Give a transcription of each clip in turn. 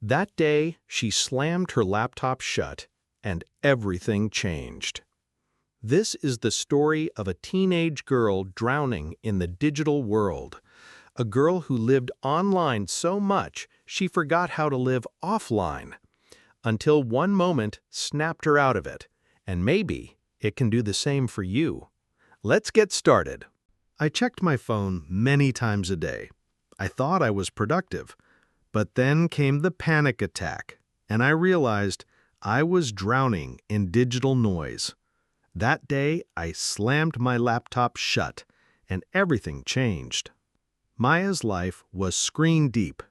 That day, she slammed her laptop shut, and everything changed. This is the story of a teenage girl drowning in the digital world. A girl who lived online so much she forgot how to live offline. Until one moment snapped her out of it. And maybe it can do the same for you. Let's get started. I checked my phone many times a day. I thought I was productive. But then came the panic attack, and I realized I was drowning in digital noise. That day, I slammed my laptop shut, and everything changed. Maya's life was screen deep.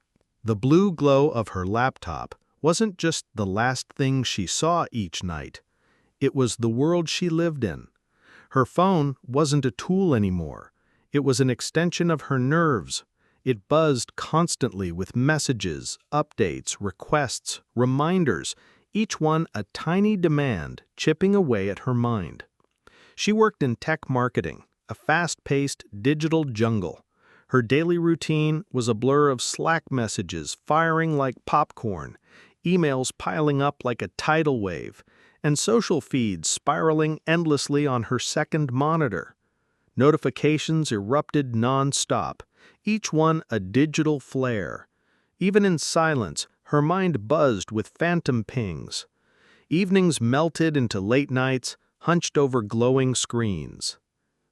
The blue glow of her laptop wasn't just the last thing she saw each night. It was the world she lived in. Her phone wasn't a tool anymore. It was an extension of her nerves. It buzzed constantly with messages, updates, requests, reminders, each one a tiny demand chipping away at her mind. She worked in tech marketing, a fast-paced digital jungle. Her daily routine was a blur of Slack messages firing like popcorn, emails piling up like a tidal wave, and social feeds spiraling endlessly on her second monitor. Notifications erupted non-stop, each one a digital flare. Even in silence, her mind buzzed with phantom pings. Evenings melted into late nights, hunched over glowing screens.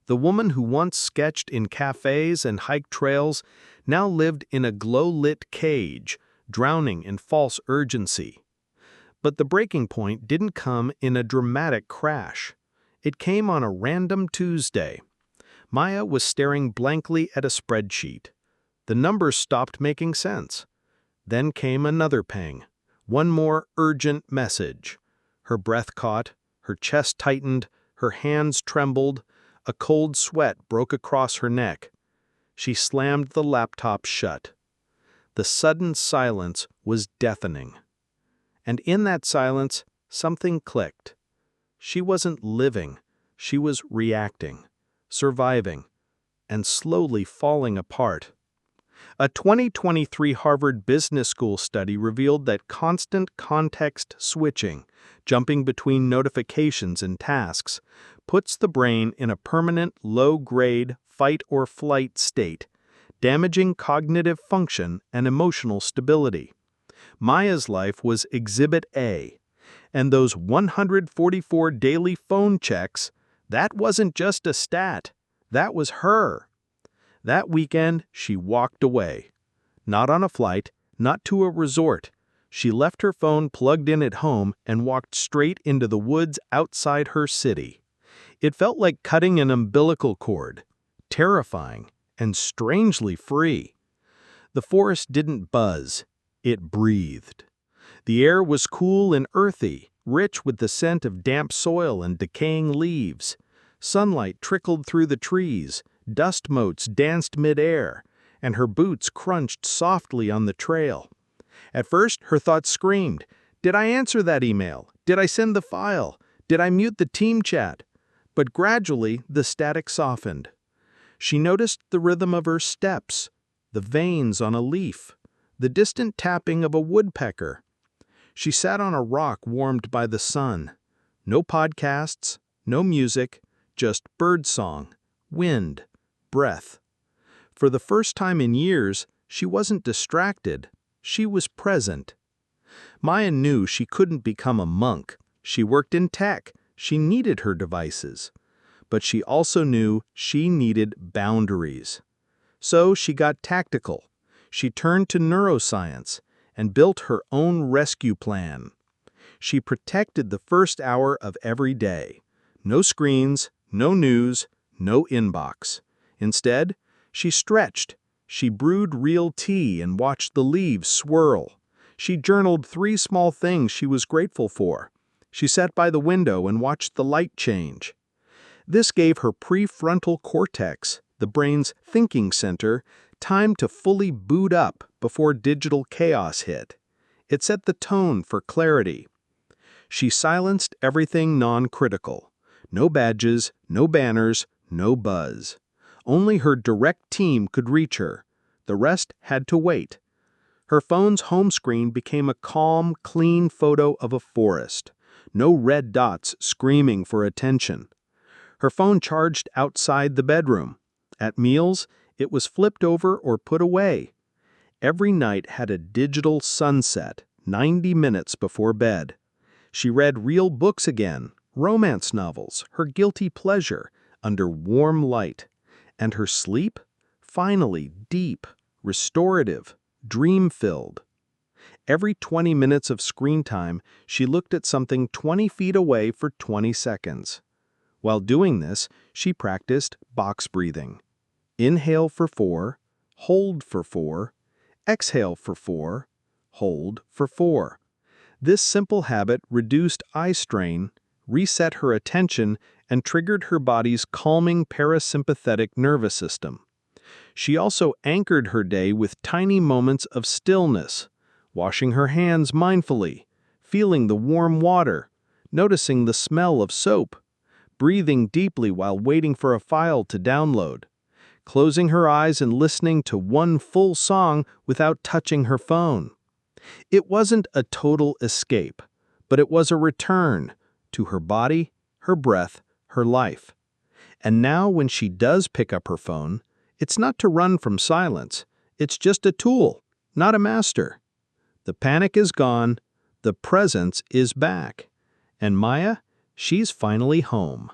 The woman who once sketched in cafes and hiked trails now lived in a glow-lit cage, drowning in false urgency. But the breaking point didn't come in a dramatic crash. It came on a random Tuesday. Maya was staring blankly at a spreadsheet. The numbers stopped making sense. Then came another pang, one more urgent message. Her breath caught, her chest tightened, her hands trembled, a cold sweat broke across her neck. She slammed the laptop shut. The sudden silence was deafening. And in that silence, something clicked. She wasn't living, she was reacting. Surviving, and slowly falling apart. A 2023 Harvard Business School study revealed that constant context switching, jumping between notifications and tasks, puts the brain in a permanent low-grade fight-or-flight state, damaging cognitive function and emotional stability. Maya's life was Exhibit A, and those 144 daily phone checks, that wasn't just a stat. That was her. That weekend, she walked away. Not on a flight, not to a resort. She left her phone plugged in at home and walked straight into the woods outside her city. It felt like cutting an umbilical cord, terrifying and strangely free. The forest didn't buzz, it breathed. The air was cool and earthy, rich with the scent of damp soil and decaying leaves. Sunlight trickled through the trees, dust motes danced mid-air, and her boots crunched softly on the trail. At first, her thoughts screamed, "Did I answer that email? Did I send the file? Did I mute the team chat?" But gradually, the static softened. She noticed the rhythm of her steps, the veins on a leaf, the distant tapping of a woodpecker. She sat on a rock warmed by the sun. No podcasts, no music, just birdsong, wind, breath. For the first time in years, she wasn't distracted. She was present. Maya knew she couldn't become a monk. She worked in tech. She needed her devices. But she also knew she needed boundaries. So she got tactical. She turned to neuroscience and built her own rescue plan. She protected the first hour of every day. No screens, no news, no inbox. Instead, she stretched. She brewed real tea and watched the leaves swirl. She journaled 3 small things she was grateful for. She sat by the window and watched the light change. This gave her prefrontal cortex, the brain's thinking center, time to fully boot up before digital chaos hit. It set the tone for clarity. She silenced everything non-critical. No badges, no banners, no buzz. Only her direct team could reach her. The rest had to wait. Her phone's home screen became a calm, clean photo of a forest. No red dots screaming for attention. Her phone charged outside the bedroom. At meals, it was flipped over or put away. Every night had a digital sunset, 90 minutes before bed. She read real books again, romance novels, her guilty pleasure, under warm light. And her sleep? Finally deep, restorative, dream-filled. Every 20 minutes of screen time, she looked at something 20 feet away for 20 seconds. While doing this, she practiced box breathing. Inhale for 4, hold for 4, exhale for 4, hold for 4. This simple habit reduced eye strain, reset her attention, and triggered her body's calming parasympathetic nervous system. She also anchored her day with tiny moments of stillness, washing her hands mindfully, feeling the warm water, noticing the smell of soap, breathing deeply while waiting for a file to download, closing her eyes and listening to one full song without touching her phone. It wasn't a total escape, but it was a return to her body, her breath, her life. And now when she does pick up her phone, it's not to run from silence. It's just a tool, not a master. The panic is gone, the presence is back. And Maya, she's finally home.